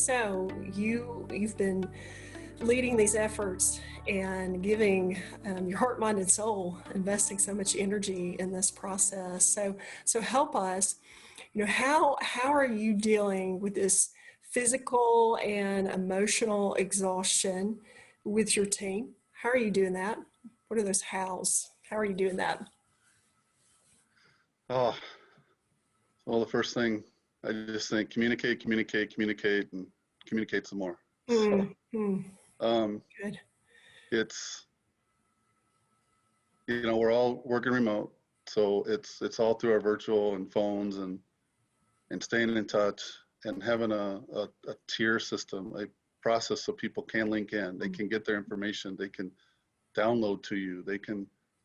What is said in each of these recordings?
So you've been leading these efforts and giving your heart, mind, and soul, investing so much energy in this process. So help us. How are you dealing with this physical and emotional exhaustion with your team? How are you doing that? What are those hows? How are you doing that? Oh, well, the first thing I just think communicate, and communicate some more. So, Mm-hmm. um, Good. it's, we're all working remote, so it's all through our virtual and phones and staying in touch and having a tier system, a process so people can link in, they can get their information, they can download to you,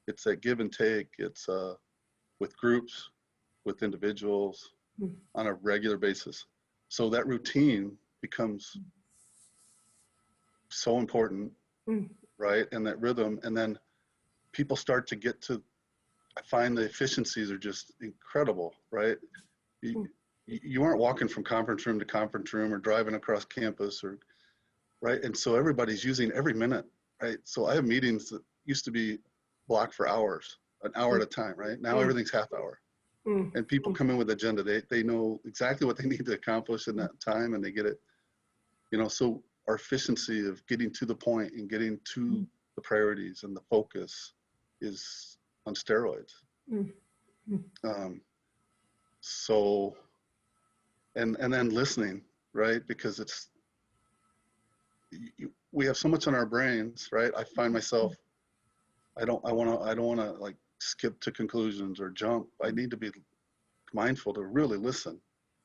it's that give and take, it's with groups, with individuals on a regular basis. So that routine becomes so important, right? And that rhythm, and then people start to get to, I find the efficiencies are just incredible, right? You aren't walking from conference room to conference room or driving across campus right? And so everybody's using every minute, right? So I have meetings that used to be blocked for hours, an hour at a time, right? Now everything's half hour. And people come in with agenda. They know exactly what they need to accomplish in that time, and they get it. So our efficiency of getting to the point and getting to the priorities and the focus is on steroids. So, and then listening, right? Because we have so much on our brains, right? I find myself, I don't want to like skip to conclusions or jump. I need to be mindful to really listen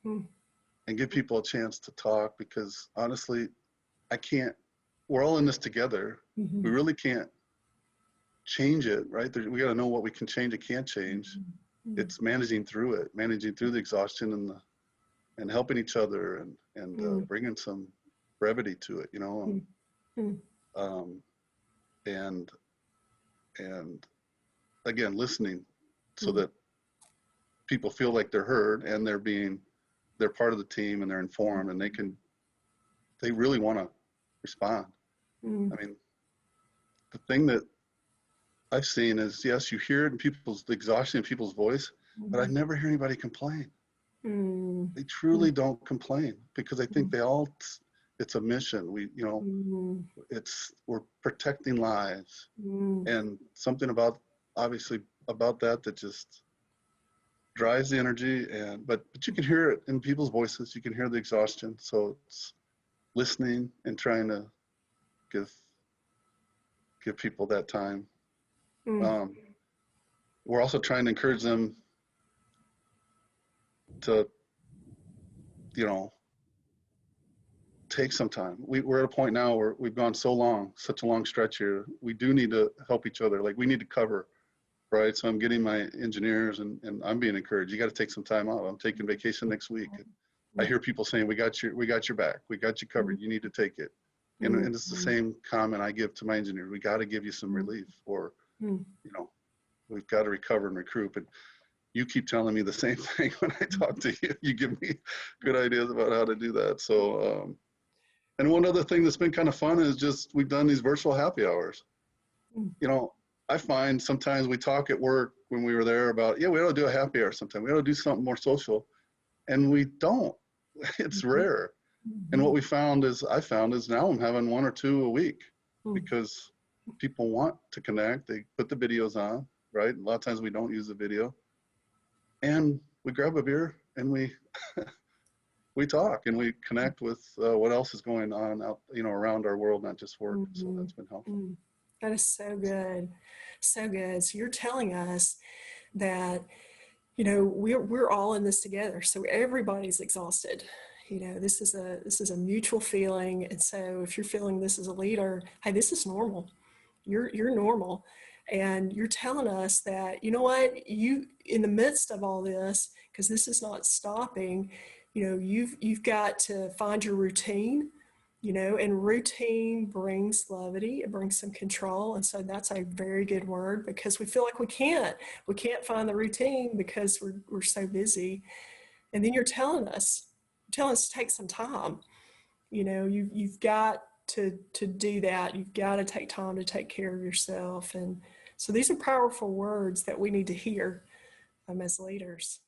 and give people a chance to talk, because honestly, we're all in this together. We really can't change it, right? We got to know what we can change and can't change. It's managing through the exhaustion and helping each other and bringing some brevity to it, and again, listening so that people feel like they're heard and they're part of the team and they're informed and they really want to respond. I mean, the thing that I've seen is, yes, you hear it in the exhaustion in people's voice, but I never hear anybody complain. They truly don't complain, because I think it's a mission. We're protecting lives, and something obviously about that just drives the energy. But you can hear it in people's voices. You can hear the exhaustion. So it's listening and trying to give people that time. We're also trying to encourage them to, take some time. We're at a point now where we've gone such a long stretch here. We do need to help each other. Like, we need to cover, right? So I'm getting my engineers and I'm being encouraged. You got to take some time out. I'm taking vacation next week. And I hear people saying, we got your back. We got you covered. You need to take it. And it's the same comment I give to my engineers. We got to give you some relief, or, we've got to recover and recruit. And you keep telling me the same thing when I talk to you. You give me good ideas about how to do that. So, and one other thing that's been kind of fun is just, we've done these virtual happy hours. I find sometimes we talk at work when we were there about, we ought to do a happy hour sometime. We ought to do something more social. And we don't. It's rare. And what I found is now I'm having one or two a week, because people want to connect. They put the videos on, right? A lot of times we don't use the video. And we grab a beer and we we talk and we connect with what else is going on out, around our world, not just work. So that's been helpful. That is so good. So good. So you're telling us that, we're all in this together. So everybody's exhausted. This is a mutual feeling. And so if you're feeling this as a leader, hey, this is normal. You're normal. And you're telling us that, in the midst of all this, because this is not stopping, you've got to find your routine, and routine brings levity, it brings some control. And so that's a very good word, because we feel like we can't find the routine because we're so busy. And then you're telling us to take some time. You've got to do that. You've got to take time to take care of yourself. And so these are powerful words that we need to hear as leaders.